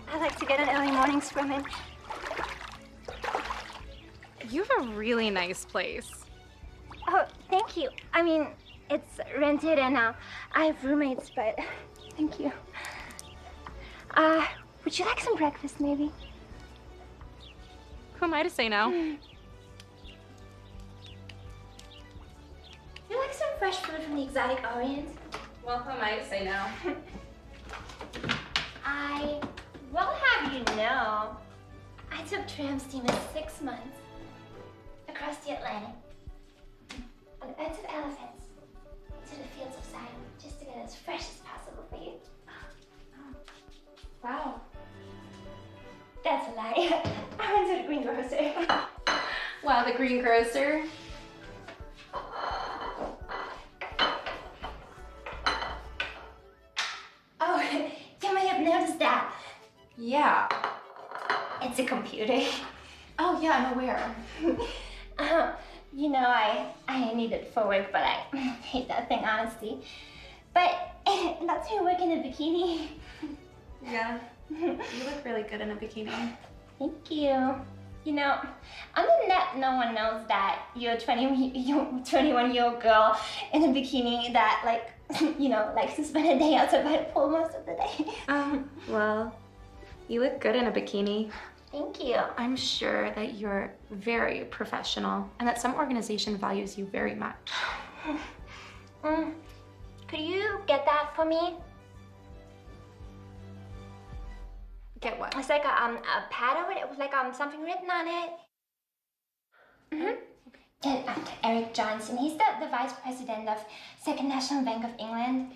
I like to get an early morning swim in. You have a really nice place. Oh, thank you. I mean, it's rented and I have roommates, but thank you. Would you like some breakfast, maybe? Who am I to say no? You like some fresh food from the exotic Orient? Well, who am I to say no? I will have you know, I took tram steamers 6 months across the Atlantic on the beds of elephants to the fields of Zion just to get as fresh as possible for you. Wow. That's a lie. I went to the greengrocer. Wow, the greengrocer. Oh, you may have noticed that. Yeah. It's a computer. Oh, yeah, I'm aware. You know, I need it for work, but I hate that thing, honestly. But it lets me work in a bikini. Yeah. You look really good in a bikini. Thank you. You know, on the net, no one knows that you're a 21-year-old girl in a bikini that, like, you know, likes to spend a day outside by the pool most of the day. Well, you look good in a bikini. Thank you. I'm sure that you're very professional and that some organization values you very much. Could you get that for me? Get what? It's like a pattern with it with like something written on it. Eric Johnson. He's the vice president of Second National Bank of England.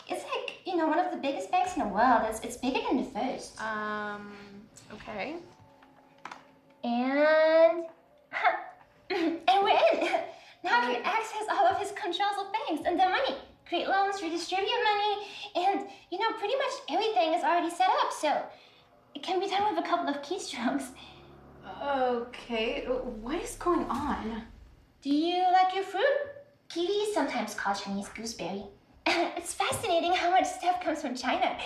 It's like, you know, one of the biggest banks in the world. It's bigger than the first. Okay. And we're in. Now I can access all of his controls of banks and their money. Create loans, redistribute money, and, you know, pretty much everything is already set up, so it can be done with a couple of keystrokes. Okay, what is going on? Do you like your fruit? Kiwi is sometimes called Chinese gooseberry. It's fascinating how much stuff comes from China.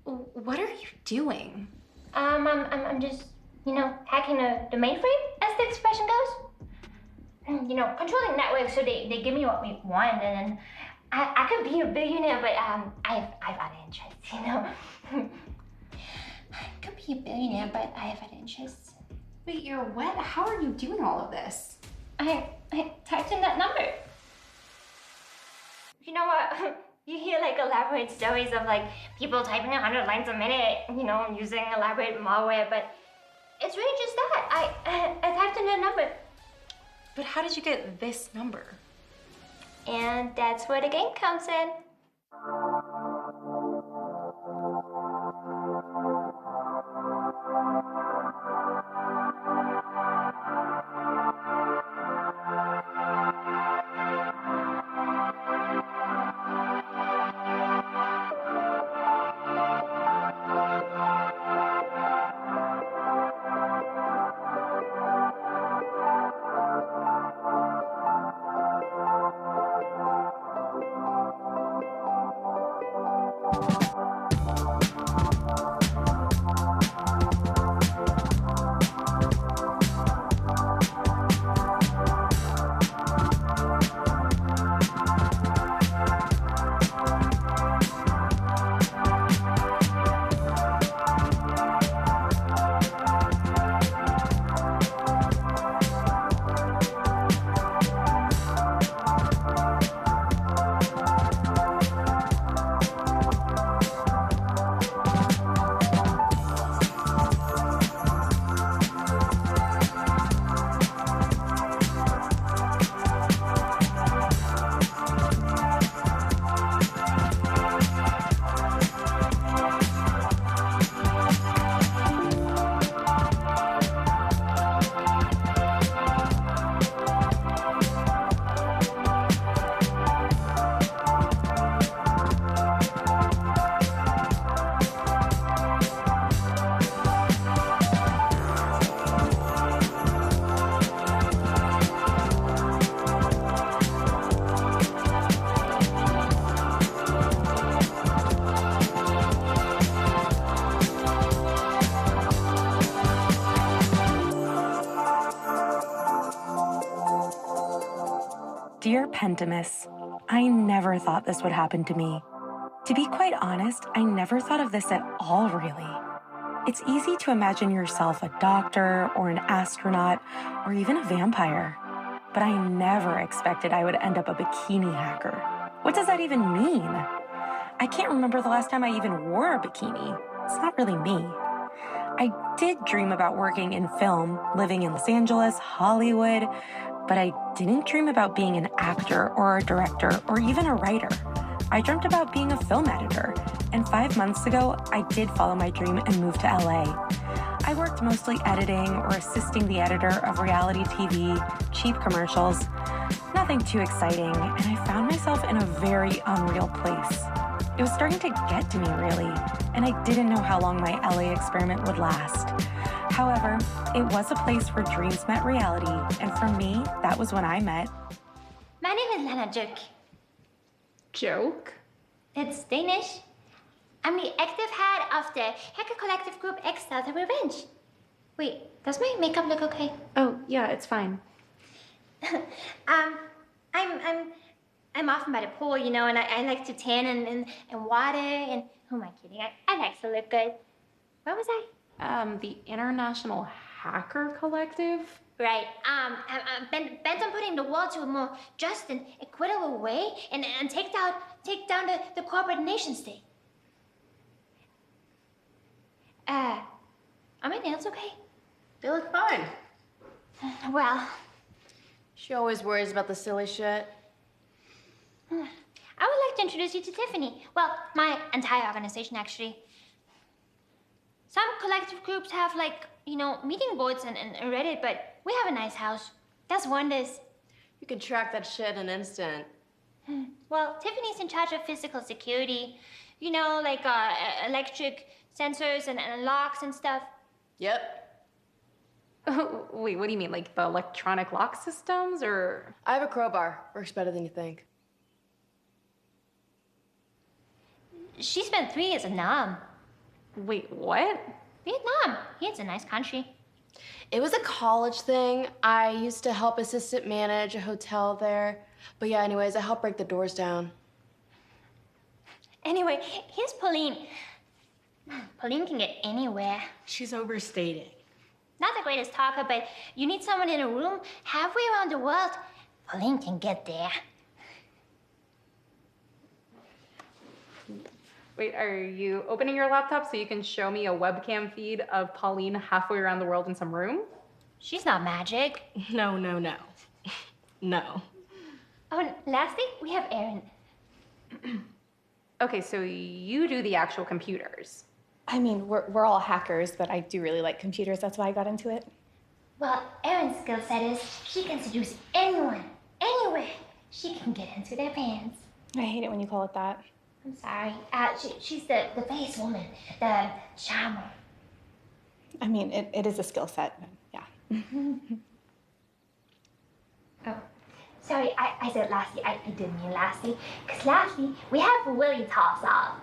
What are you doing? I'm just, you know, hacking the mainframe, as the expression goes. You know, controlling networks so they give me what we want, and then I could be a billionaire, but I have other interests, you know. I could be a billionaire, but I have other interests. Wait, you're what? How are you doing all of this? I typed in that number. You know what? You hear like elaborate stories of like people typing 100 lines a minute, you know, using elaborate malware, but it's really just that. I typed in that number. But how did you get this number? And that's where the game comes in. Dear Pentimus, I never thought this would happen to me. To be quite honest, I never thought of this at all, really. It's easy to imagine yourself a doctor or an astronaut or even a vampire. But I never expected I would end up a bikini hacker. What does that even mean? I can't remember the last time I even wore a bikini. It's not really me. I did dream about working in film, living in Los Angeles, Hollywood, but I didn't dream about being an actor or a director or even a writer. I dreamt about being a film editor, and 5 months ago, I did follow my dream and move to LA. I worked mostly editing or assisting the editor of reality TV, cheap commercials. Nothing too exciting, and I found myself in a very unreal place. It was starting to get to me, really, and I didn't know how long my LA experiment would last. However, it was a place where dreams met reality, and for me, that was when I met. My name is Lena Juk. Joke? It's Danish. I'm the active head of the hacker collective group X Delta Revenge. Wait, does my makeup look okay? Oh, yeah, it's fine. I'm often by the pool, you know, and I like to tan and water, and who am I kidding? I like to look good. Where was I? The International Hacker Collective? Right. I'm bent on putting the world to a more just and equitable way, and take down the corporate nation state. Are my nails okay? They look fine. Well, She always worries about the silly shit. I would like to introduce you to Tiffany. Well, my entire organization, actually. Some collective groups have, like, you know, meeting boards and Reddit, but we have a nice house. Does wonders. You can track that shit in an instant. Well, Tiffany's in charge of physical security. You know, like electric sensors and locks and stuff. Yep. Wait, what do you mean? Like the electronic lock systems, or? I have a crowbar. Works better than you think. She spent 3 years in Nam. Wait, what? Vietnam. Yeah, it's a nice country. It was a college thing. I used to help assistant manage a hotel there. But yeah, anyways, I helped break the doors down. Anyway, here's Pauline. Pauline can get anywhere. She's overstating. Not the greatest talker, but you need someone in a room halfway around the world. Pauline can get there. Wait, are you opening your laptop so you can show me a webcam feed of Pauline halfway around the world in some room? She's not magic. No, no, no. No. Oh, and lastly, we have Erin. Okay, so you do the actual computers. I mean, we're all hackers, but I do really like computers. That's why I got into it. Well, Erin's skill set is she can seduce anyone, anywhere. She can get into their pants. I hate it when you call it that. I'm sorry. She's the face woman, the charmer. I mean, it is a skill set, yeah. Oh, sorry, I said lastly. I didn't mean lastly. Because lastly, we have Willie Tossall.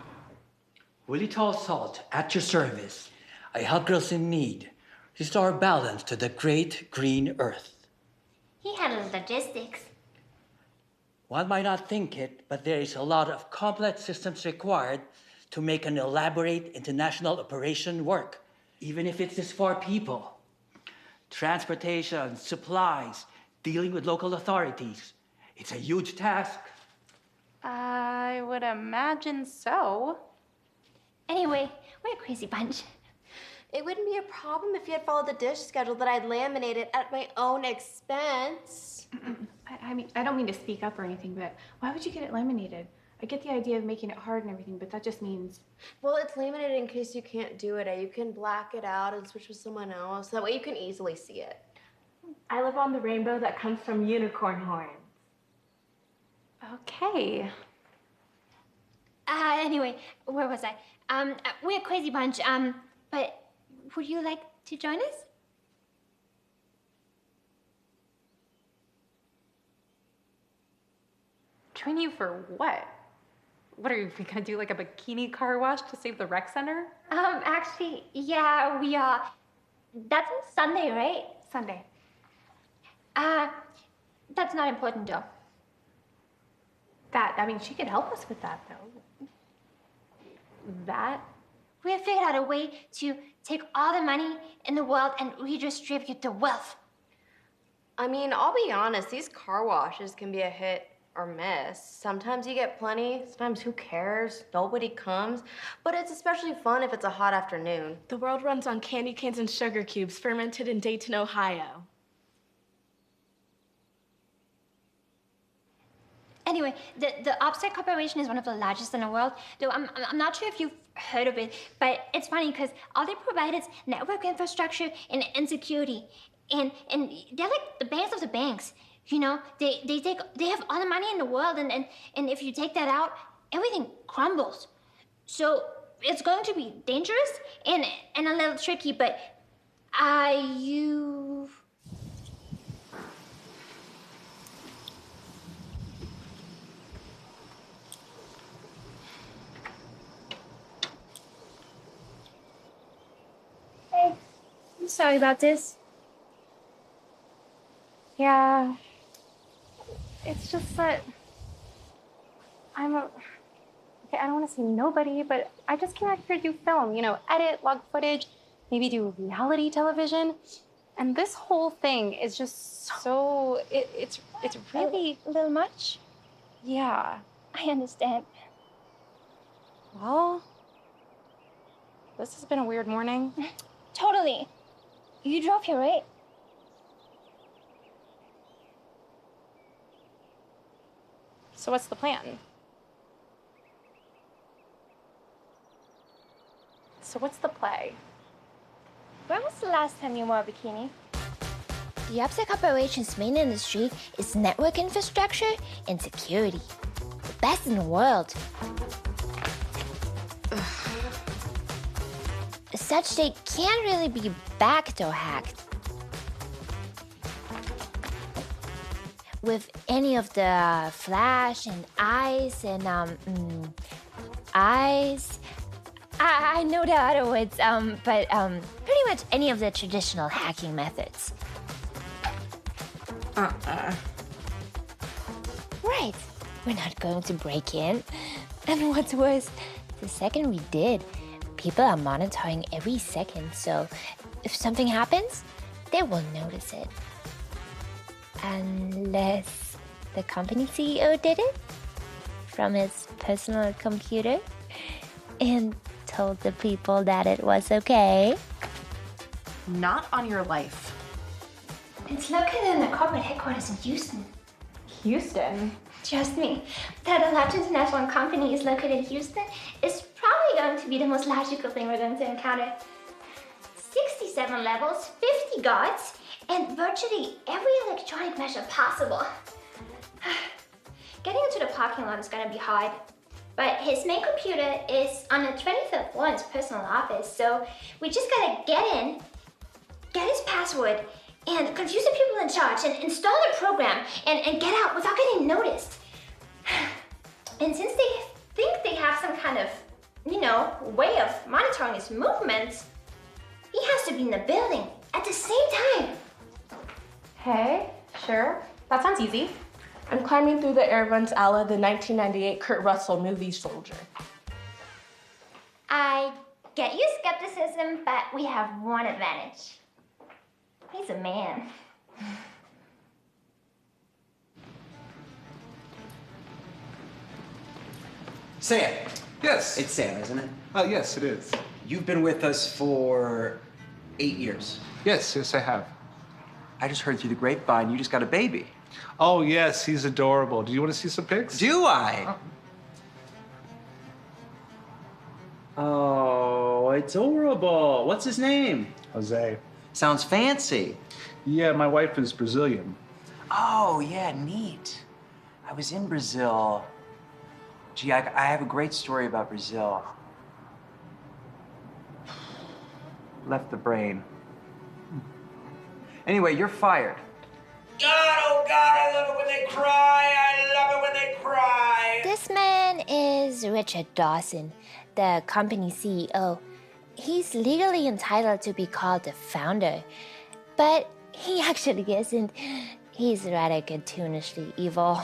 Willie Tall Salt, at your service. I help girls in need. Restore balance to the great green earth. He handles logistics. One might not think it, but there is a lot of complex systems required to make an elaborate international operation work, even if it's just 4 people. Transportation, supplies, dealing with local authorities. It's a huge task. I would imagine so. Anyway, we're a crazy bunch. It wouldn't be a problem if you had followed the dish schedule that I'd laminated at my own expense. I mean, I don't mean to speak up or anything, but why would you get it laminated? I get the idea of making it hard and everything, but that just means... Well, it's laminated in case you can't do it. You can black it out and switch with someone else. That way you can easily see it. I live on the rainbow that comes from unicorn horns. Okay. Anyway, where was I? We're a crazy bunch, but would you like to join us? Join you for what? What are you gonna do, like a bikini car wash to save the rec center? Actually, yeah, we are. That's on Sunday, right? Sunday. That's not important, though. She could help us with that, though. That? We have figured out a way to take all the money in the world and redistribute the wealth. I mean, I'll be honest, these car washes can be a hit or miss. Sometimes you get plenty, sometimes who cares? Nobody comes. But it's especially fun if it's a hot afternoon. The world runs on candy canes and sugar cubes fermented in Dayton, Ohio. Anyway, the Upstart Corporation is one of the largest in the world, though I'm not sure if you've heard of it, but it's funny because all they provide is network infrastructure and security. And they're like the banks of the banks. You know, they have all the money in the world, and if you take that out, everything crumbles. So it's going to be dangerous and a little tricky, but you... Hey, I'm sorry about this. Yeah. It's just that okay, I don't want to say nobody, but I just came out here to do film, edit, log footage, maybe do reality television. And this whole thing is just so, it's really... A little much? Yeah. I understand. Well, this has been a weird morning. Totally. You drove here, right? So what's the plan? So what's the play? When was the last time you wore a bikini? The Upstart Corporation's main industry is network infrastructure and security. The best in the world. As such, they can't really be backdoor hacked. With any of the flash and ice and eyes. I know the other words, but pretty much any of the traditional hacking methods. Right. We're not going to break in. And what's worse, the second we did, people are monitoring every second, so if something happens, they will notice it. Unless the company CEO did it from his personal computer and told the people that it was okay. Not on your life. It's located in the corporate headquarters in Houston. Houston? Trust me, that a large international company is located in Houston is probably going to be the most logical thing we're going to encounter. 67 levels, 50 guards, and virtually every electronic measure possible. Getting into the parking lot is gonna be hard, but his main computer is on the 25th floor in his personal office, so we just gotta get in, get his password, and confuse the people in charge, and install the program, and get out without getting noticed. And since they think they have some kind of, way of monitoring his movements, he has to be in the building at the same time. Hey, sure. That sounds easy. I'm climbing through the air vents a la the 1998 Kurt Russell movie Soldier. I get your skepticism, but we have one advantage. He's a man. Sam. Yes. It's Sam, isn't it? Yes, it is. You've been with us for 8 years. Yes, I have. I just heard through the grapevine you just got a baby. Oh, yes, he's adorable. Do you want to see some pics? Do I? Oh, adorable. What's his name? Jose. Sounds fancy. Yeah, my wife is Brazilian. Oh, yeah, neat. I was in Brazil. Gee, I have a great story about Brazil. Left the brain. Anyway, you're fired. God, oh God, I love it when they cry. I love it when they cry. This man is Richard Dawson, the company CEO. He's legally entitled to be called the founder, but he actually isn't. He's rather cartoonishly evil.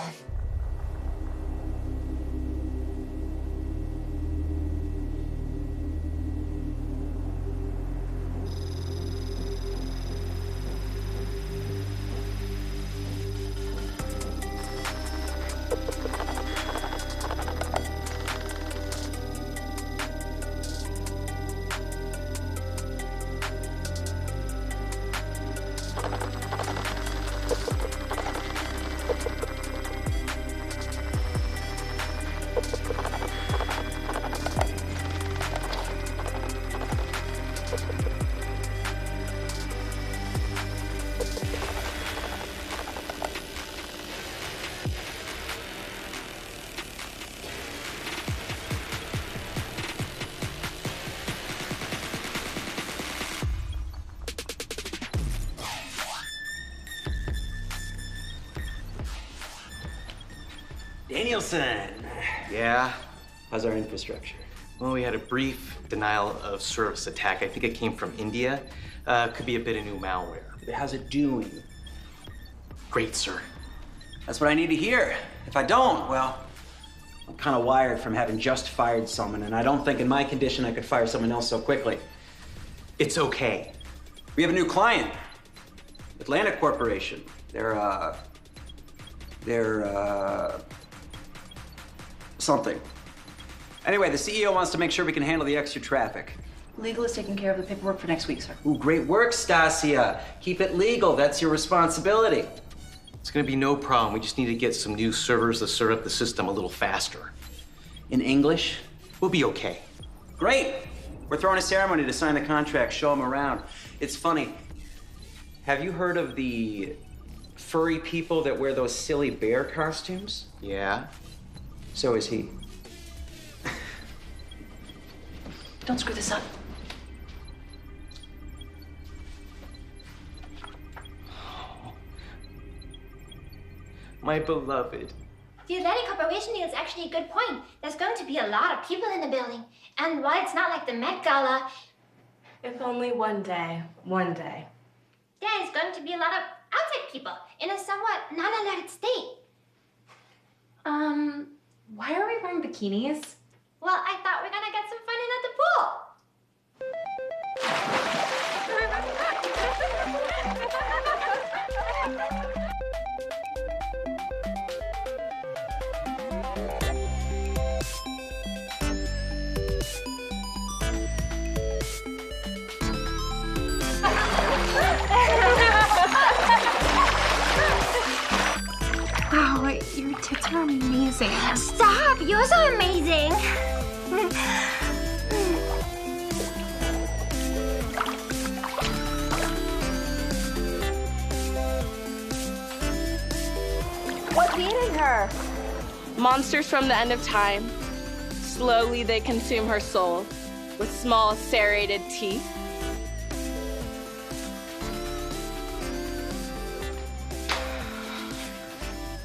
Danielson. Yeah? How's our infrastructure? Well, we had a brief denial of service attack. I think it came from India. Could be a bit of new malware. How's it doing? Great, sir. That's what I need to hear. If I don't, well, I'm kind of wired from having just fired someone, and I don't think in my condition I could fire someone else so quickly. It's okay. We have a new client, Atlantic Corporation. They're something. Anyway, the CEO wants to make sure we can handle the extra traffic. Legal is taking care of the paperwork for next week, sir. Ooh, great work, Stasia. Keep it legal. That's your responsibility. It's gonna be no problem. We just need to get some new servers to serve up the system a little faster. In English? We'll be okay. Great. We're throwing a ceremony to sign the contract, show them around. It's funny. Have you heard of the furry people that wear those silly bear costumes? Yeah? So is he. Don't screw this up. My beloved. The Atlantic Corporation deal is actually a good point. There's going to be a lot of people in the building. And while it's not like the Met Gala, If only one day. One day. there's going to be a lot of outside people in a somewhat non-alerted state. Why are we wearing bikinis? Well, I thought we were gonna get some fun in at the pool. Wow, your tits are amazing. Stop! You're so amazing. What's eating her? Monsters from the end of time. Slowly they consume her soul with small serrated teeth.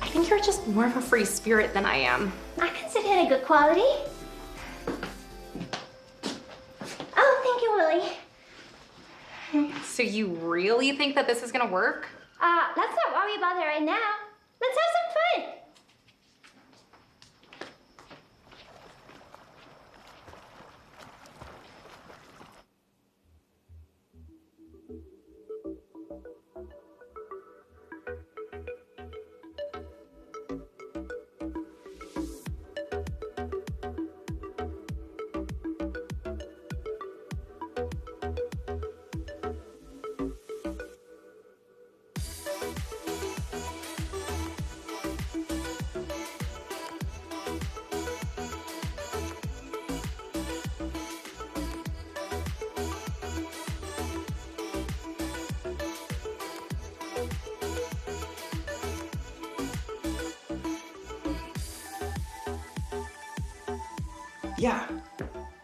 I think you're just more of a free spirit than I am. I consider it a good quality. Oh, thank you, Willie. So you really think that this is gonna work? Let's not worry about it right now. Let's have some fun.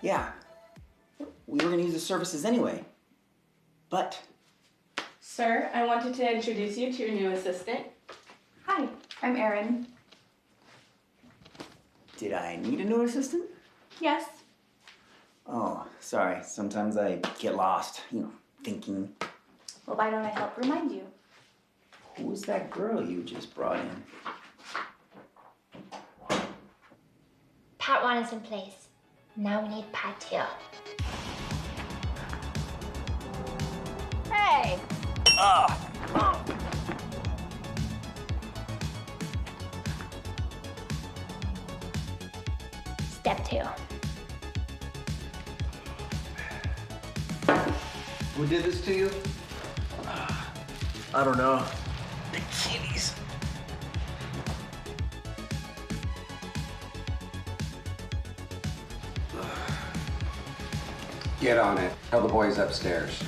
Yeah. We were gonna use the services anyway. But Sir, I wanted to introduce you to your new assistant. Hi, I'm Erin. did I need a new assistant? Yes. Oh, sorry. Sometimes I get lost, thinking. Well, why don't I help remind you? Who's that girl you just brought in? Part 1 is in place. Now we need part 2. Hey! Step 2. Who did this to you? I don't know. Bikinis. Get on it. Tell the boys upstairs.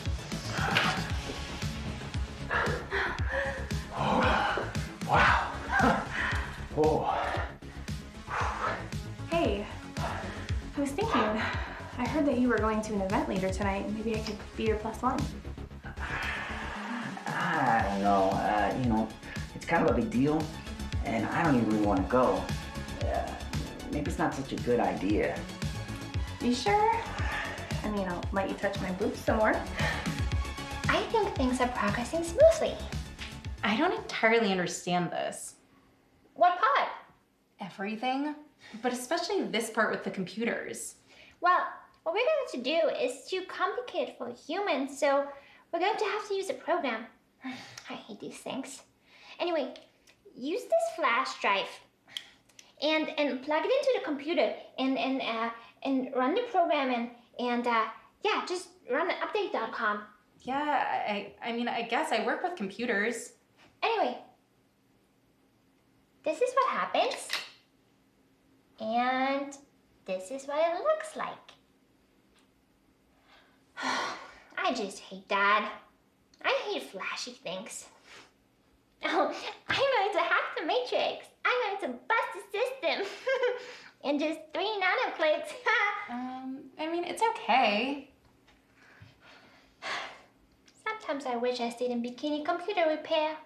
Wow. Oh. Hey, I was thinking, I heard that you were going to an event later tonight. Maybe I could be your +1. I don't know. It's kind of a big deal, and I don't even really want to go. maybe it's not such a good idea. You sure? I mean, I'll let you touch my boobs some more. I think things are progressing smoothly. I don't entirely understand this. What part? Everything, but especially this part with the computers. Well, what we're going to do is too complicated for humans, so we're going to have to use a program. I hate these things. Anyway, use this flash drive and plug it into the computer and run the program and yeah, just run update.com. Yeah, I mean, I guess I work with computers. Anyway, this is what happens, and this is what it looks like. I just hate that. I hate flashy things. Oh, I'm going to hack the Matrix. I'm going to bust the system. In just 3 nanoclicks. I mean, it's okay. Sometimes I wish I stayed in Bikini computer repair.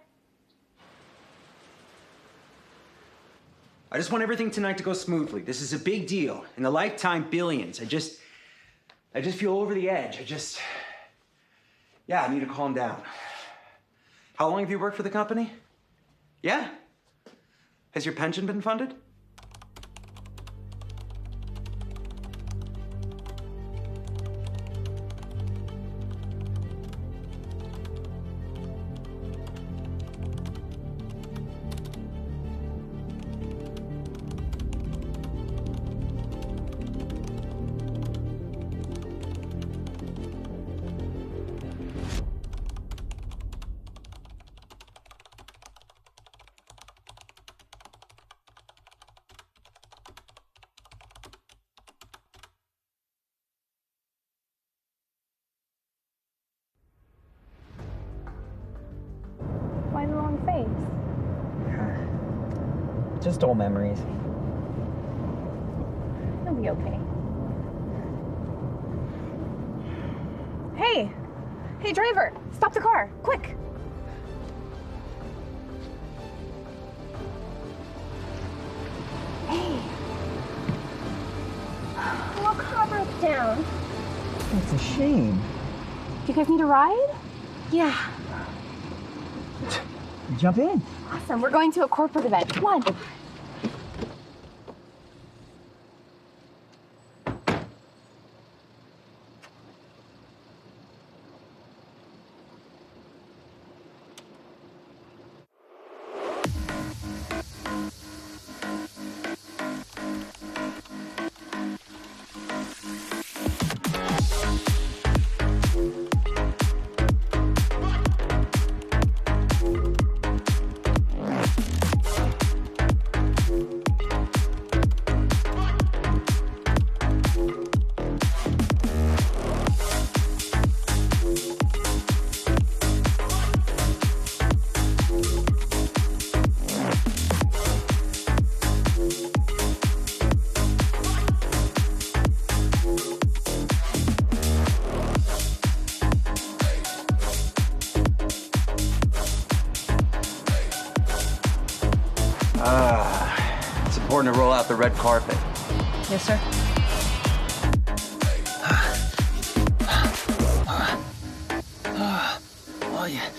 I just want everything tonight to go smoothly. This is a big deal. In the lifetime billions. I just feel over the edge. Yeah, I need to calm down. How long have you worked for the company? Yeah? Has your pension been funded? Why the long face? Just old memories. You'll be okay. Hey! Hey, driver! Stop the car! Quick! Hey! Well, car broke down. It's a shame. Do you guys need a ride? Yeah. Jump in. Awesome. We're going to a corporate event. Come on. It's important to roll out the red carpet. Yes, sir. Oh, yeah.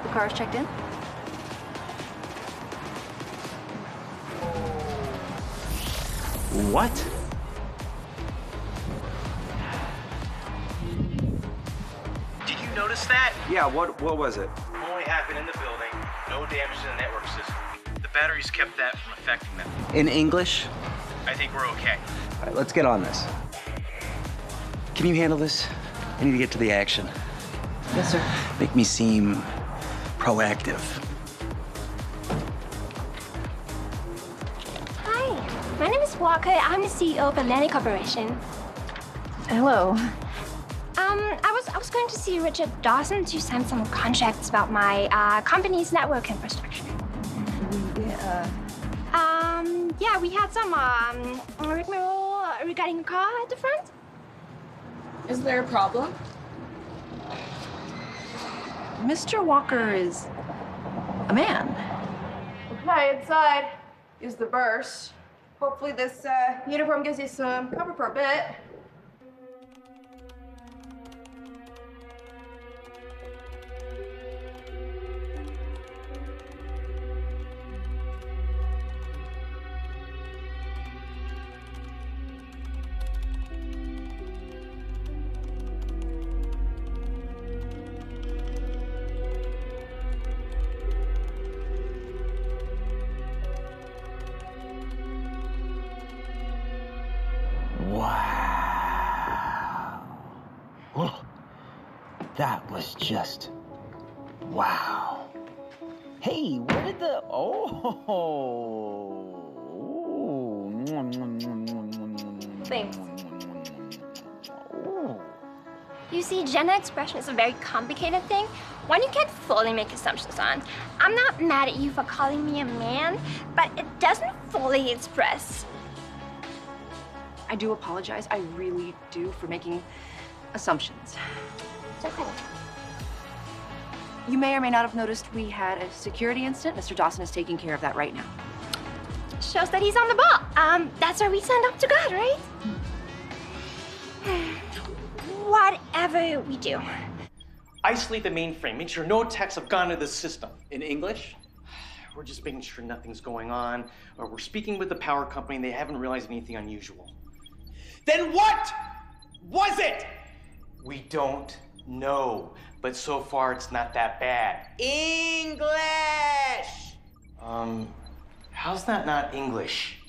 The car's checked in? What? Did you notice that? Yeah, what was it? Only happened in the building. No damage to the network system. The batteries kept that from affecting them. In English? I think we're okay. All right, let's get on this. Can you handle this? I need to get to the action. Yes, sir. Make me seem proactive. Walker. I'm the CEO of Atlantic Corporation. Hello. I was going to see Richard Dawson to sign some contracts about my company's network infrastructure. Yeah, we had some rigmarole regarding a car at the front. Is there a problem? Mr. Walker is a man. Okay, inside is the verse. Hopefully this uniform gives you some cover for a bit. Wow. That was just wow. Hey, where did the Thanks. You see, gender expression is a very complicated thing, one you can't fully make assumptions on. I'm not mad at you for calling me a man, but it doesn't fully express. I do apologize. I really do for making assumptions. It's okay. You may or may not have noticed we had a security incident. Mr. Dawson is taking care of that right now. Shows that he's on the ball. That's why we signed up to God, right? Whatever we do. Isolate the mainframe. Make sure no attacks have gone to the system. In English? We're just making sure nothing's going on, or we're speaking with the power company and they haven't realized anything unusual. Then what was it? We don't know, but so far it's not that bad. English! How's that not English?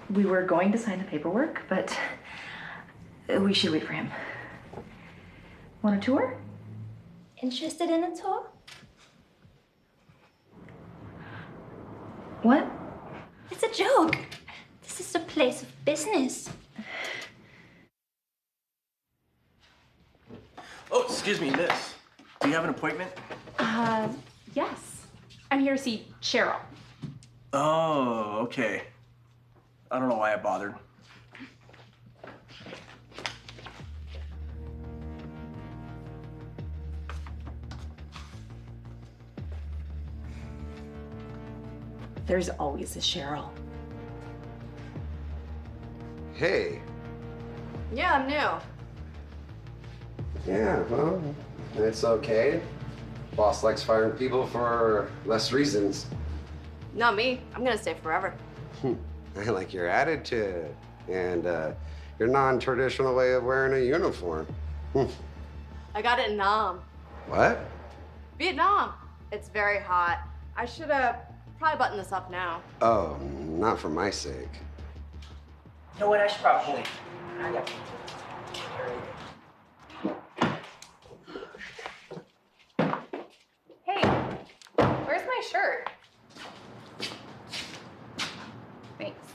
We were going to sign the paperwork, but we should wait for him. Want a tour? Interested in a tour? What? It's a joke. This is a place of business. Oh, excuse me, miss. Do you have an appointment? Yes. I'm here to see Cheryl. Oh, okay. I don't know why I bothered. There's always a Cheryl. Hey. Yeah, I'm new. Yeah, well, it's okay. Boss likes firing people for less reasons. Not me. I'm gonna stay forever. I like your attitude and your non-traditional way of wearing a uniform. I got it in Nam. What? Vietnam. It's very hot. I should probably button this up now. Oh, not for my sake. You know what? I should probably. Hey, where's my shirt? Thanks.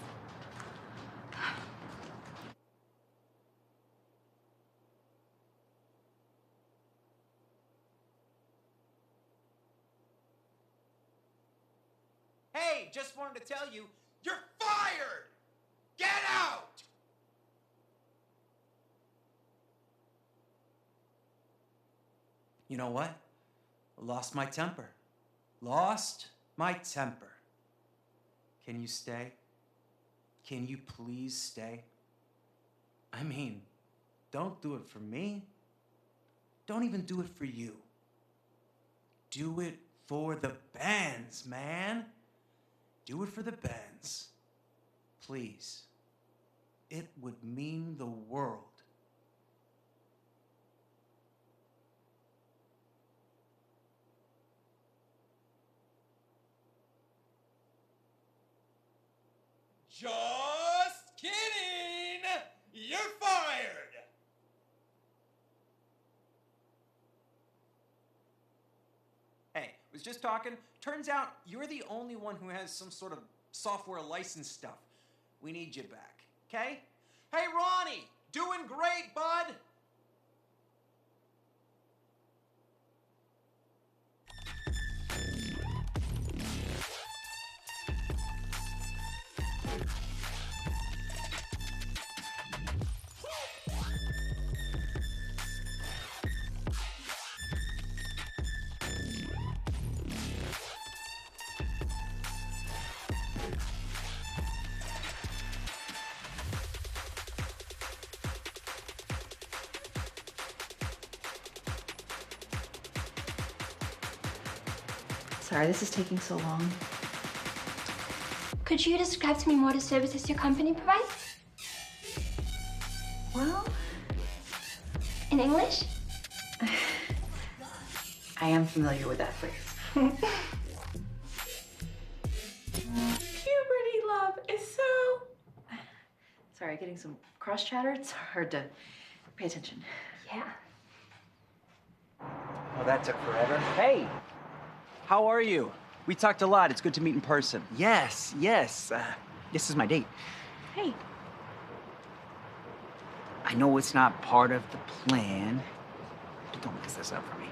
Hey, just wanted to tell you, you're fired! Get out! You know what? I lost my temper. Lost my temper. Can you stay? Can you please stay? I mean, don't do it for me. Don't even do it for you. Do it for the bands, man. Do it for the bands. Please. It would mean the world. Just kidding! You're fired! Hey, was just talking. Turns out you're the only one who has some sort of software license stuff. We need you back, okay? Hey, Ronnie! Doing great, bud! Sorry, this is taking so long. Could you describe to me more the services your company provides? Well, in English? I am familiar with that phrase. Puberty love is so... Sorry, getting some cross chatter. It's hard to pay attention. Yeah. Oh, that took forever. Hey, how are you? We talked a lot. It's good to meet in person. Yes, yes. This is my date. Hey. I know it's not part of the plan, but don't mess this up for me.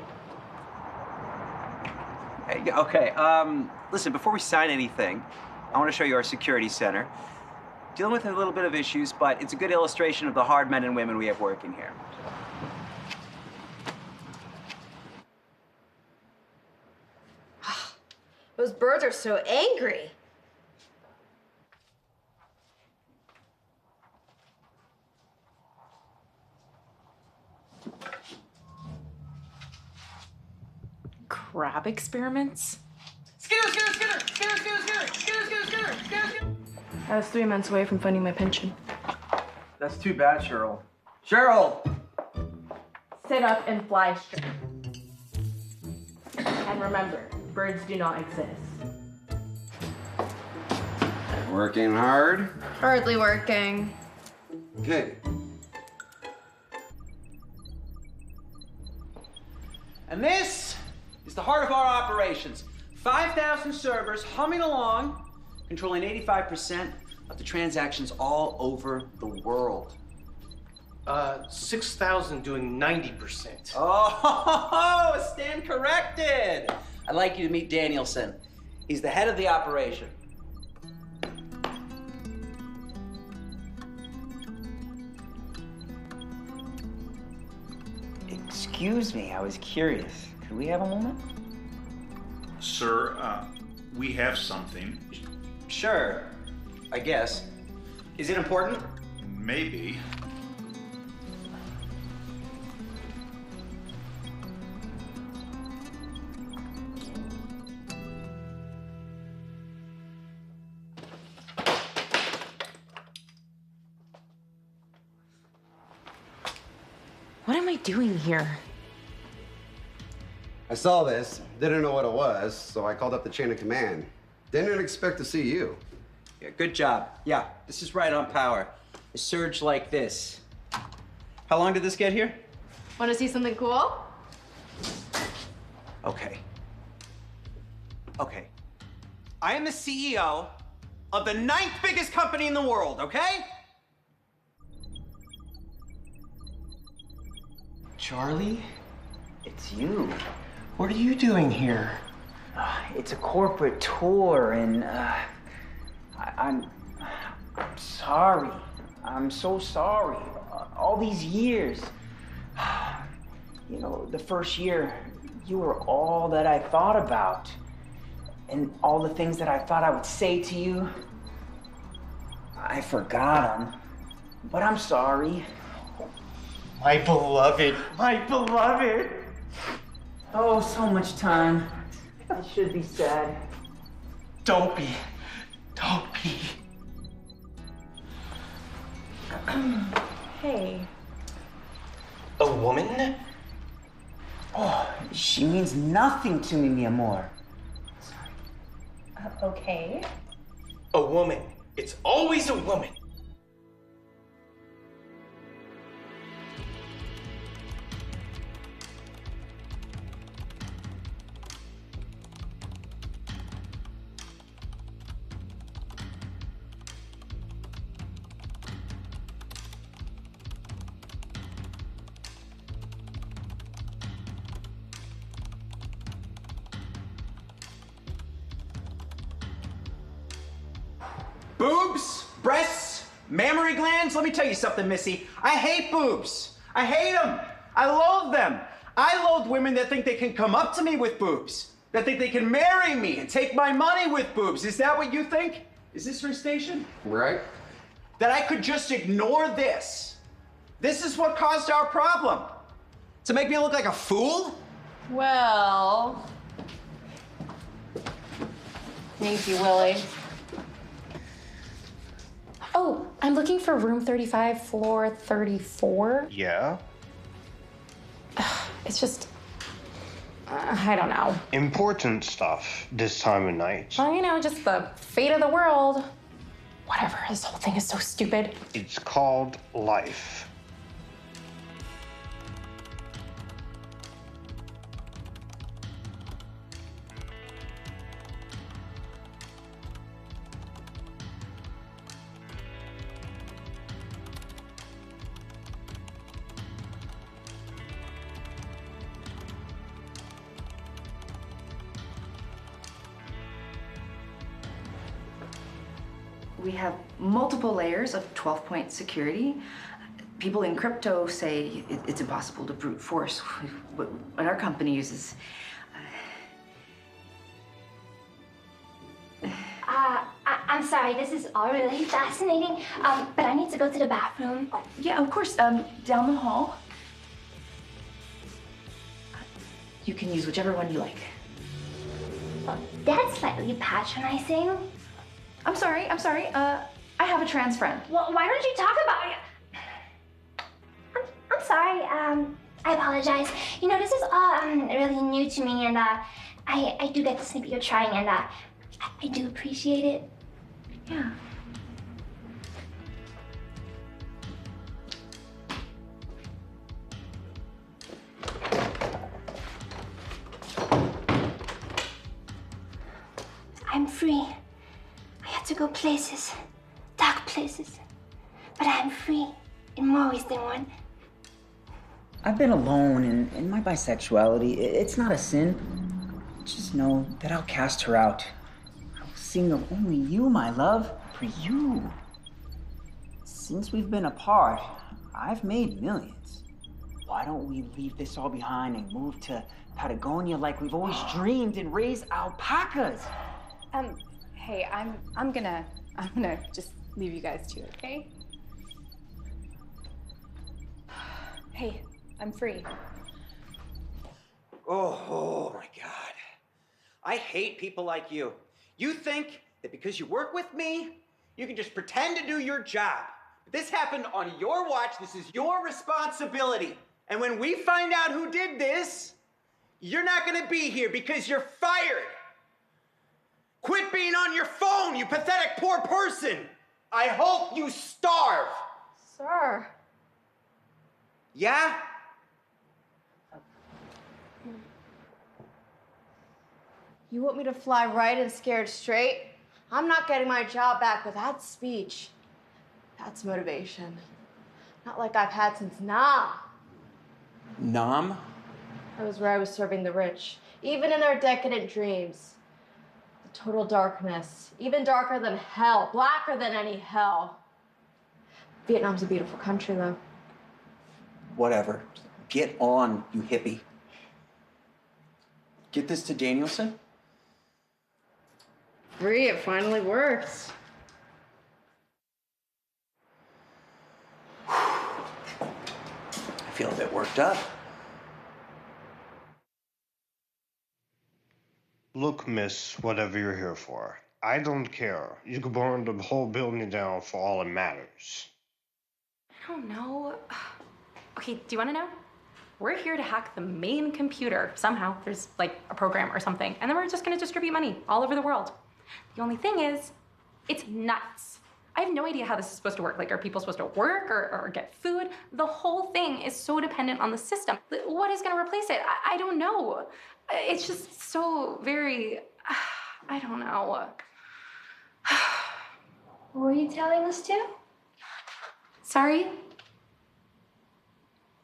Hey, okay, listen, before we sign anything, I want to show you our security center. Dealing with a little bit of issues, but it's a good illustration of the hard men and women we have working here. Those birds are so angry. Crab experiments? I was 3 months away from funding my pension. That's too bad, Cheryl. Cheryl! Sit up and fly straight. And remember, birds do not exist. Working hard? Hardly working. Good. And this is the heart of our operations. 5,000 servers humming along, controlling 85% of the transactions all over the world. 6,000 doing 90%. Oh, stand corrected. I'd like you to meet Danielson. He's the head of the operation. Excuse me, I was curious. Could we have a moment? Sir, we have something. Sure, I guess. Is it important? Maybe. What am I doing here? I saw this, didn't know what it was, so I called up the chain of command. Didn't expect to see you. Yeah, good job. Yeah, this is right on power. A surge like this. How long did this get here? Want to see something cool? Okay. Okay. I am the CEO of the 9th biggest company in the world, okay? Charlie? It's you. What are you doing here? It's a corporate tour, and I'm sorry. I'm so sorry. All these years. You know, the first year, you were all that I thought about. And all the things that I thought I would say to you, I forgot them. But I'm sorry. My beloved. My beloved. Oh, so much time. I should be sad. Don't be. Don't be. Hey. A woman? Oh, she means nothing to me, mi amor. Okay. A woman. It's always a woman. Boobs, breasts, mammary glands. Let me tell you something, Missy. I hate boobs. I hate them. I loathe them. I loathe women that think they can come up to me with boobs, that think they can marry me and take my money with boobs. Is that what you think? Is this your station? Right. That I could just ignore this. This is what caused our problem. To make me look like a fool? Well, thank you, Willie. Oh, I'm looking for room 35, floor 34. Yeah? It's just, I don't know. Important stuff this time of night. Well, you know, just the fate of the world. Whatever, this whole thing is so stupid. It's called life. We have multiple layers of 12-point security. People in crypto say it's impossible to brute force what our company uses. I'm sorry, this is all really fascinating, but I need to go to the bathroom. Oh, yeah, of course, down the hall. You can use whichever one you like. That's slightly patronizing. I'm sorry. I have a trans friend. Well, why don't you talk about it? I'm sorry. I apologize. You know, this is all really new to me, and I do get to see that you're trying, and I do appreciate it. Yeah. I'm free. I had to go places, dark places, but I'm free in more ways than one. I've been alone, and in my bisexuality, it's not a sin. Just know that I'll cast her out. I'll sing of only you, my love, for you. Since we've been apart, I've made millions. Why don't we leave this all behind and move to Patagonia like we've always dreamed and raise alpacas? Hey, I'm gonna just leave you guys to it, okay? Hey, I'm free. Oh my God. I hate people like you. You think that because you work with me, you can just pretend to do your job. But this happened on your watch. This is your responsibility. And when we find out who did this, you're not gonna be here because you're fired. Quit being on your phone, you pathetic poor person. I hope you starve. Sir. Yeah? You want me to fly right and scared straight? I'm not getting my job back with that speech. That's motivation. Not like I've had since Nam. Nam? That was where I was serving the rich, even in their decadent dreams. The total darkness, even darker than hell, blacker than any hell. Vietnam's a beautiful country, though. Whatever. Get on, you hippie. Get this to Danielson? Bree, it finally works. I feel a bit worked up. Look, miss, whatever you're here for. I don't care. You could burn the whole building down for all it matters. I don't know. Okay, do you want to know? We're here to hack the main computer. Somehow, there's like a program or something. And then we're just going to distribute money all over the world. The only thing is, it's nuts. I have no idea how this is supposed to work. Like, are people supposed to work or get food? The whole thing is so dependent on the system. What is going to replace it? I don't know. It's just so very, I don't know. What were you telling us to? Sorry?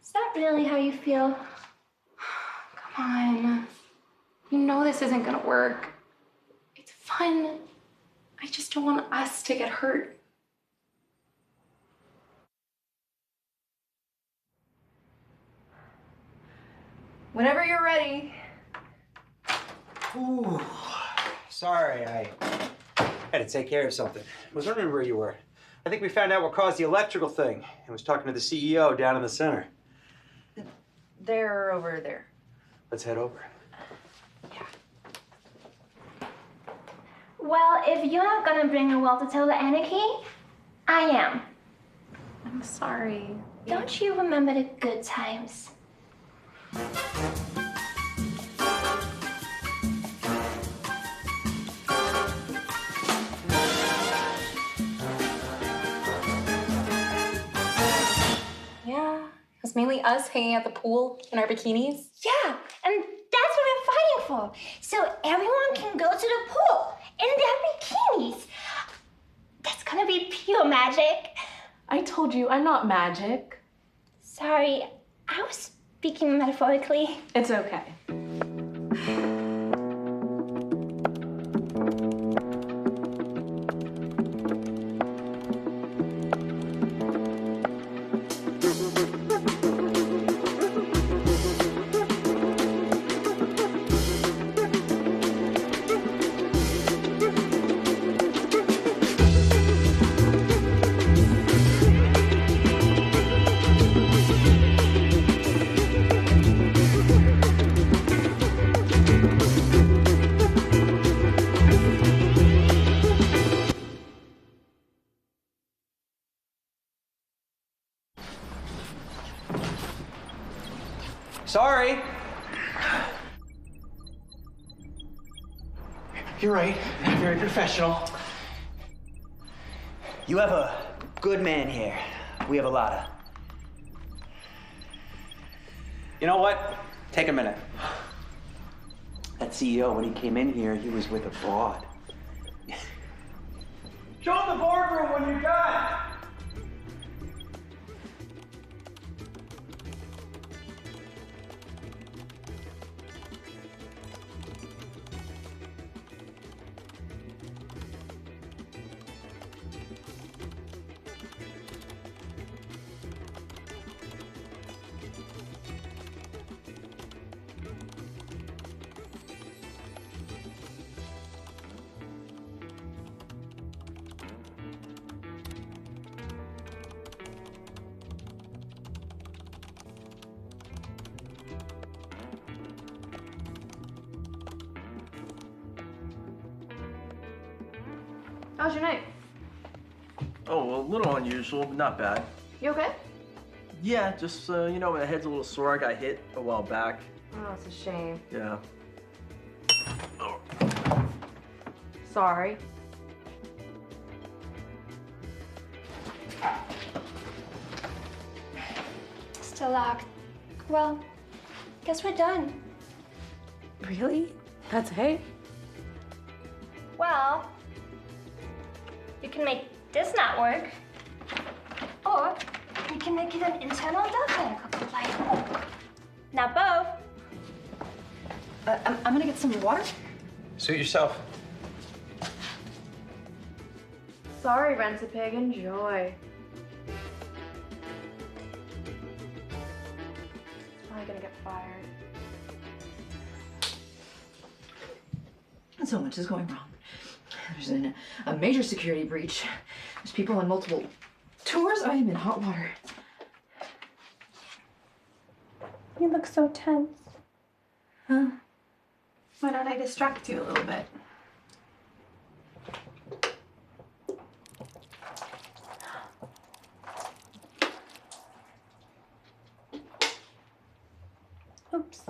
Is that really how you feel? Come on. You know this isn't gonna work. It's fun. I just don't want us to get hurt. Whenever you're ready. Ooh, sorry, I had to take care of something. I was wondering where you were. I think we found out what caused the electrical thing. I was talking to the CEO down in the center. They're over there. Let's head over. Well, if you're not gonna bring a well to tell the anarchy, I am. I'm sorry. Don't you remember the good times? Yeah, it was mainly us hanging at the pool in our bikinis. Yeah, and that's what we're fighting for. So everyone can go to the pool in their bikinis. That's gonna be pure magic. I told you, I'm not magic. Sorry, I was speaking metaphorically. It's okay. Sorry. You're right. Very professional. You have a good man here. We have a lot of. You know what? Take a minute. That CEO, when he came in here, he was with a broad. Show him the boardroom when you're done. How's your night? Oh, a little unusual, but not bad. You okay? Yeah, just, you know, my head's a little sore. I got hit a while back. Oh, it's a shame. Yeah. Sorry. Still locked. Well, guess we're done. Really? That's it? Well, you can make this not work. Or you can make it an internal doubling. Like, not both. I'm gonna get some water. Suit yourself. Sorry, Rent-A-Pig. Enjoy. gonna get fired. So much is going wrong. There's a major security breach. There's people on multiple tours. I am in hot water. You look so tense. Huh? Why don't I distract you a little bit? Oops.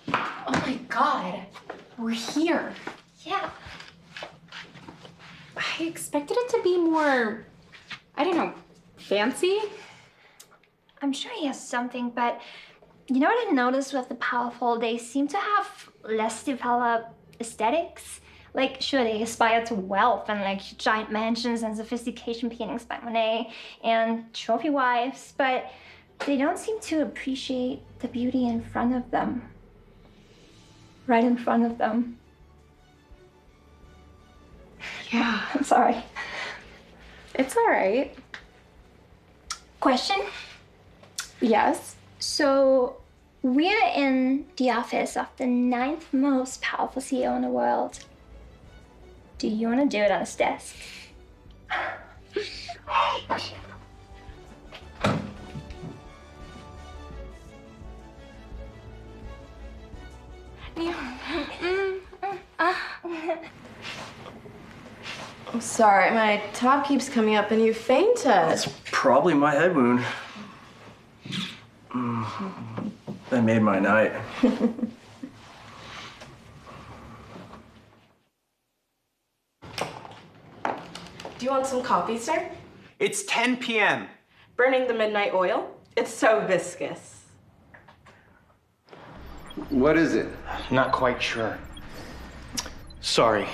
Oh my God, we're here. Yeah. I expected it to be more, I don't know, fancy. I'm sure he has something, but you know what I noticed with the powerful? They seem to have less developed aesthetics. Like, sure, they aspire to wealth and like giant mansions and sophistication paintings by Monet and trophy wives, but they don't seem to appreciate the beauty in front of them. Right in front of them. Yeah. I'm sorry. It's all right. Question? Yes? So, we're in the office of the 9th most powerful CEO in the world. Do you want to do it on his desk? I'm sorry, my top keeps coming up and you fainted. It's probably my head wound. That made my night. Do you want some coffee, sir? It's 10 p.m. Burning the midnight oil. It's so viscous. What is it? Not quite sure. Sorry.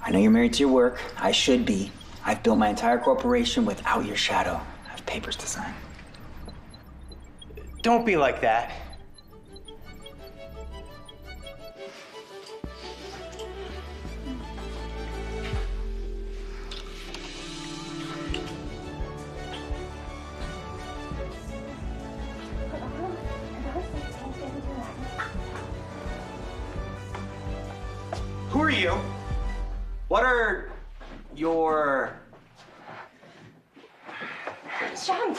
I know you're married to your work. I should be. I've built my entire corporation without your shadow. I have papers to sign. Don't be like that. Who are you? What are your... John!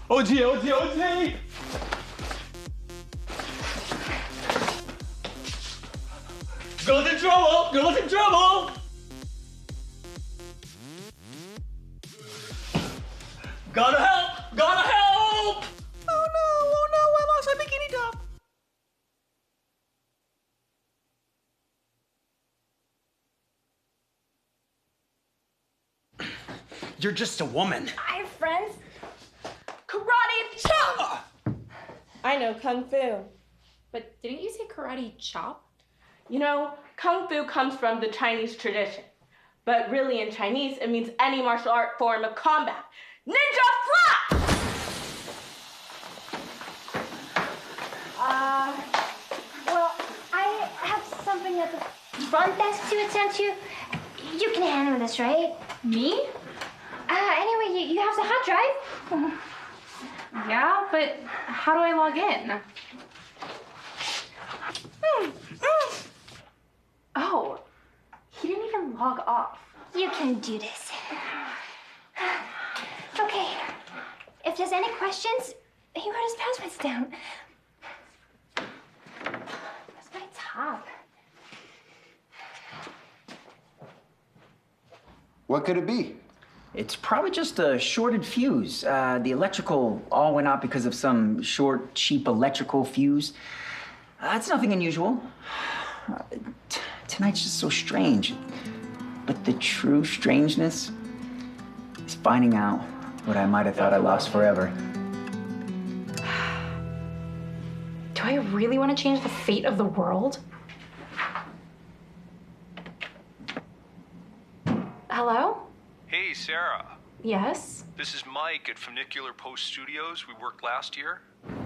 OG, OG, OG! Girls in trouble! Girls in trouble! Gotta help! Gotta help! Oh no, I lost my bikini top! You're just a woman. I have friends. Karate chop! I know Kung Fu. But didn't you say karate chop? You know, Kung Fu comes from the Chinese tradition. But really in Chinese, it means any martial art form of combat. Ninja flap! Well, I have something at the front desk to attend to. You can handle this, right? Me? Anyway, you have the hard drive? Yeah, but how do I log in? Oh, he didn't even log off. You can do this. Okay. If there's any questions, he wrote his passwords down. That's my top. What could it be? It's probably just a shorted fuse. The electrical all went out because of some short, cheap electrical fuse. It's nothing unusual. Tonight's just so strange. But the true strangeness is finding out what I might have thought I lost forever. Do I really want to change the fate of the world? Hello? Hey, Sarah. Yes? This is Mike at Funicular Post Studios. We worked last year.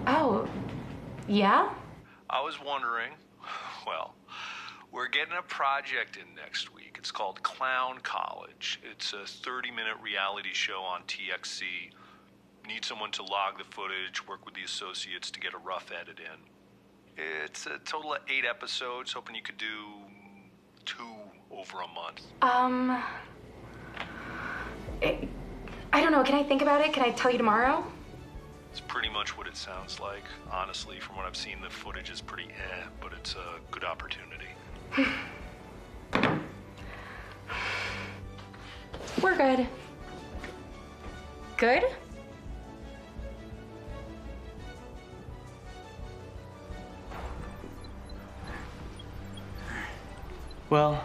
Oh, yeah? I was wondering, well, we're getting a project in next week. It's called Clown College. It's a 30-minute reality show on TXC. Need someone to log the footage, work with the associates to get a rough edit in. It's a total of 8 episodes, hoping you could do 2 over a month. I don't know, can I think about it? Can I tell you tomorrow? It's pretty much what it sounds like. Honestly, from what I've seen, the footage is pretty but it's a good opportunity. We're good. Good? Well,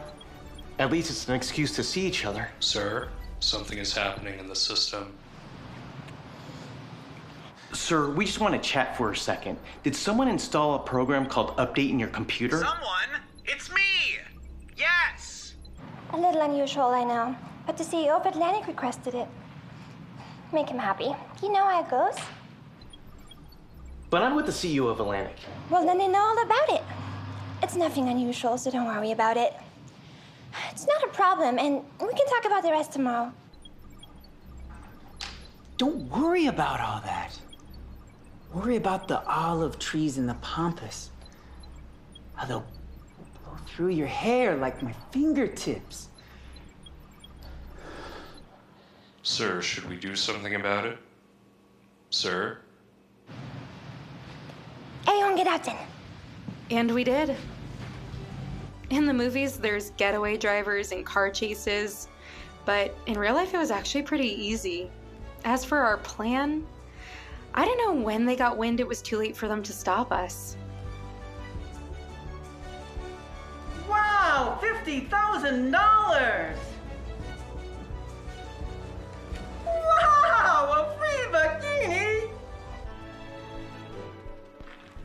at least it's an excuse to see each other. Sir, something is happening in the system. Sir, we just want to chat for a second. Did someone install a program called Update in your computer? Someone? It's me! Yes! A little unusual, I know. But the CEO of Atlantic requested it. Make him happy. You know how it goes. But I'm with the CEO of Atlantic. Well, then they know all about it. It's nothing unusual, so don't worry about it. It's not a problem, and we can talk about the rest tomorrow. Don't worry about all that. Worry about the olive trees in the pampas. How they'll blow through your hair like my fingertips. Sir, should we do something about it? Sir? Everyone get out then. And we did. In the movies, there's getaway drivers and car chases, but in real life, it was actually pretty easy. As for our plan, I don't know when they got wind it was too late for them to stop us. Wow, $50,000! Wow, a free bikini!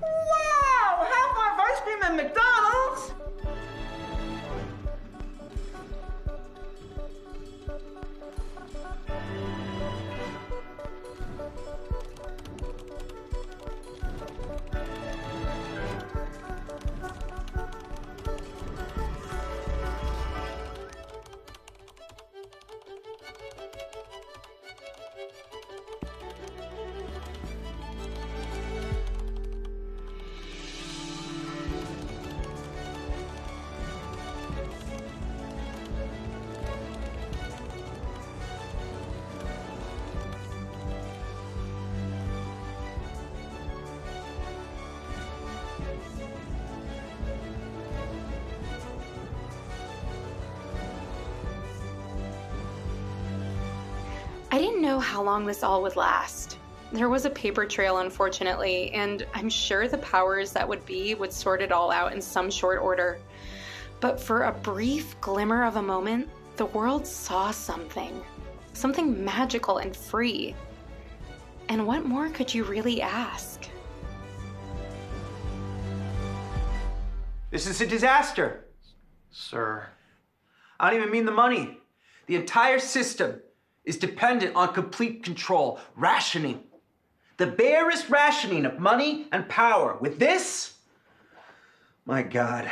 Wow, half off ice cream at McDonald's! I didn't know how long this all would last. There was a paper trail, unfortunately, and I'm sure the powers that would be would sort it all out in some short order. But for a brief glimmer of a moment, the world saw something. Something magical and free. And what more could you really ask? This is a disaster. Sir. I don't even mean the money. The entire system is dependent on complete control, rationing. The barest rationing of money and power. With this, my God,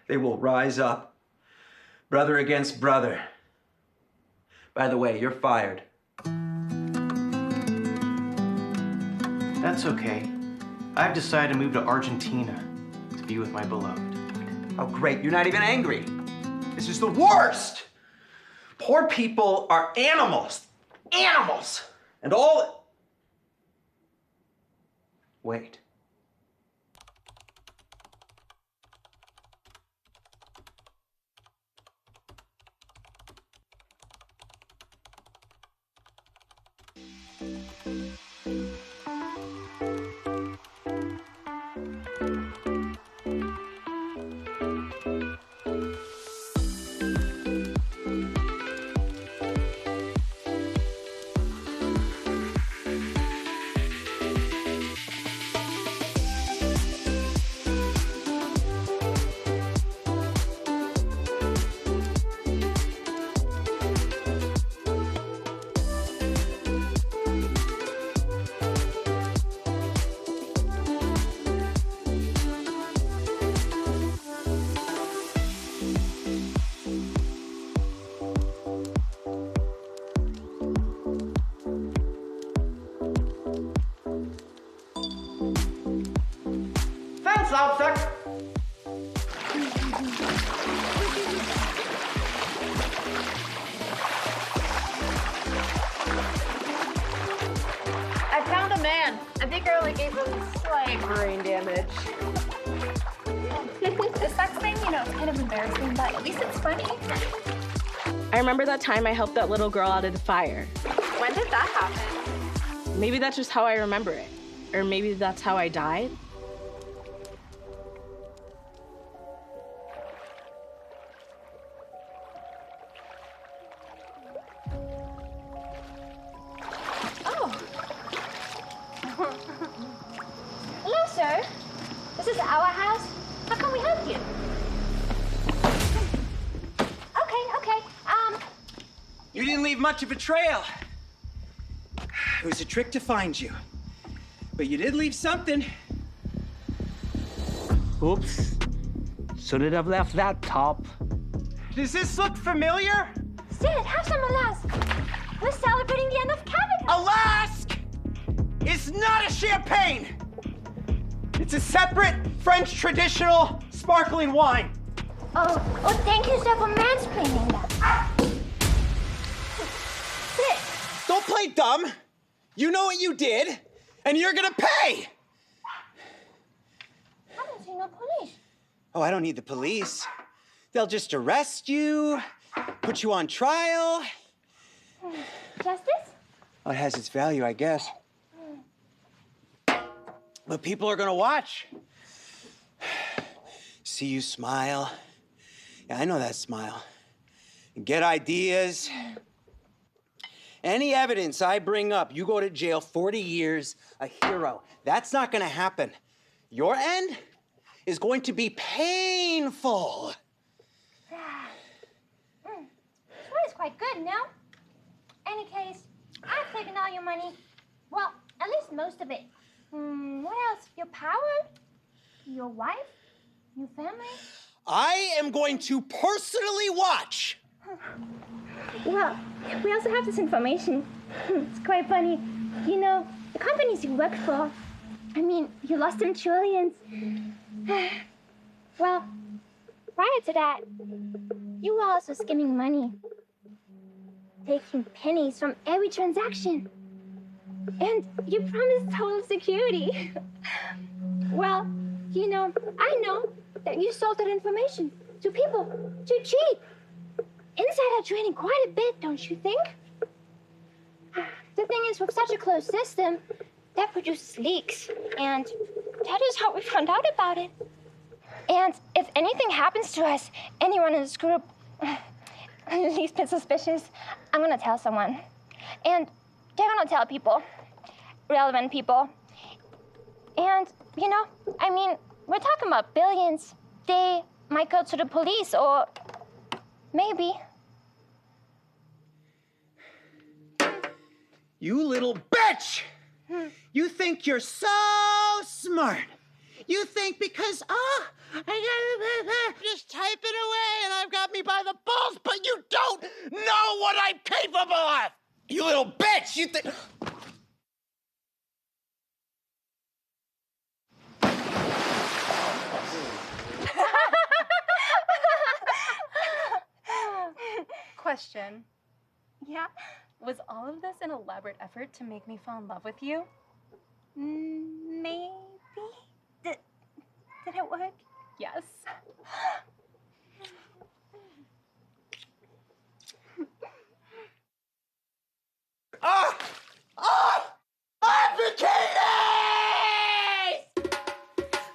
they will rise up. Brother against brother. By the way, you're fired. That's okay. I've decided to move to Argentina to be with my beloved. Oh, great. You're not even angry. This is the worst. Poor people are animals. Animals. And all... Wait. out, sec. I found a man. I think I only gave him slight brain damage. The sex thing, you know, it's kind of embarrassing, but at least it's funny. I remember that time I helped that little girl out of the fire. When did that happen? Maybe that's just how I remember it. Or maybe that's how I died. Oh. Hello, sir. This is our house. How can we help you? Okay. You didn't leave much of a trail. It was a trick to find you. But you did leave something. Oops. Shouldn't have left that top. Does this look familiar? Sid, have some Alask. We're celebrating the end of Canada. Alask is not a champagne. It's a separate French traditional sparkling wine. Oh, thank you, sir, for mansplaining that. Sid. Don't play dumb. You know what you did, and you're gonna pay. I don't see no police. Oh, I don't need the police. They'll just arrest you, put you on trial. Justice? Well, it has its value, I guess. But people are gonna watch. See you smile. Yeah, I know that smile. And get ideas. Any evidence I bring up, you go to jail 40 years, a hero. That's not gonna happen. Your end is going to be painful. This one is quite good, no? Any case, I've taken all your money. Well, at least most of it. What else? Your power? Your wife? Your family? I am going to personally watch. Well, we also have this information. It's quite funny. You know, the companies you work for, I mean, you lost them trillions. Well, prior to that, you were also skimming money, taking pennies from every transaction. And you promised total security. Well, you know, I know that you sold that information to people too cheap. Insider trading quite a bit, don't you think? The thing is, with such a closed system, that produces leaks. And that is how we found out about it. And if anything happens to us, anyone in this group, least bit suspicious, I'm gonna tell someone. And they're gonna tell people, relevant people. And, you know, I mean, we're talking about billions. They might go to the police or maybe. You little bitch! You think you're so smart. You think because, I gotta just type it away and I've got me by the balls, but you don't know what I'm capable of! You little bitch! You think... Question. Yeah? Was all of this an elaborate effort to make me fall in love with you? Maybe? Did it work? Yes. Bikinis!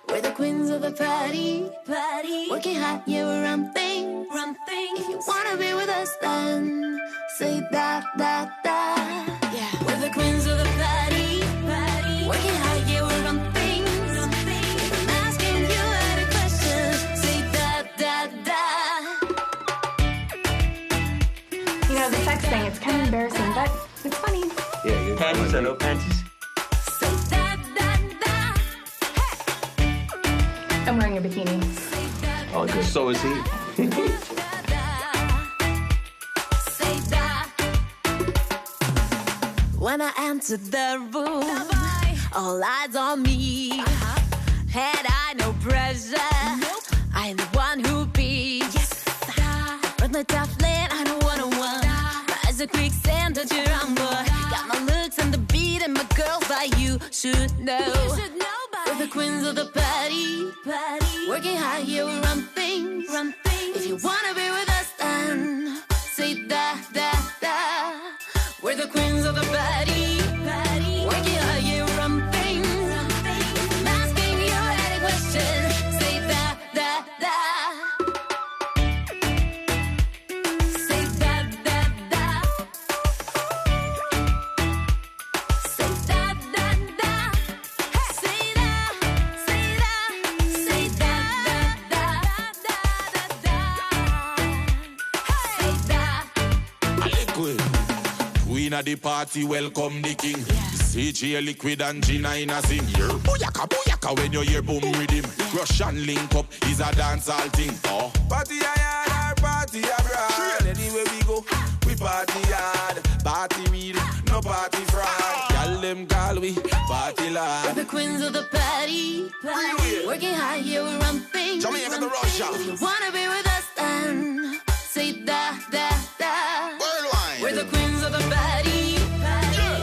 We're the queens of the party. Working hard, yeah, we're ramping. If you wanna be with us, then say that. Yeah, we're the queens of the party. Working hard, yeah, we're ramping. I'm asking you any questions. Say that. You know, the sex thing, it's kind of embarrassing, but it's funny. Yeah, you're panties or no panties? I'm wearing a bikini. Oh, good. So is he. When I entered the room, all eyes on me. Had I no pressure, I am the one who beats. Run the tough lane, I don't wanna one. Rise a quicksand, don't you rumble. Got my looks and the beat and my girl, but you should know. We're the queens of the party. Working hard, yeah, we run things. If you wanna be with us, then say that. We're the queens of the party. Working hard, yeah, we run things. If I'm asking you any question, say that. Say that. Say that. Say that. Say that. Queen of the party, welcome the king. CJ Liquid and Gina in a sing. Booyaka, booyaka when you hear boom rhythm. Russian link up is a dancehall thing. Oh. Party hard, party abroad. Anywhere we go, we party hard. Party real, no party fraud. Call them call we party loud. We're the queens of the party. Working hard, yeah, we run things. Jamaica to Russia. If you wanna be with us, then say that. Worldwide. We're the queens of the party.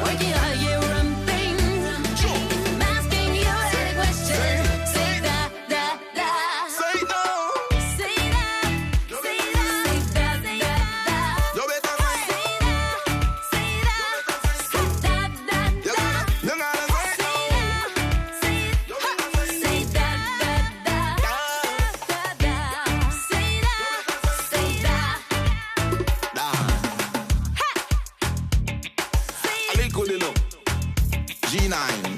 Working hard, yeah, we run things. If I'm asking you any question, say that. Say no. Say that. Say that. You better say. Say that. You gotta say. Say that. G9.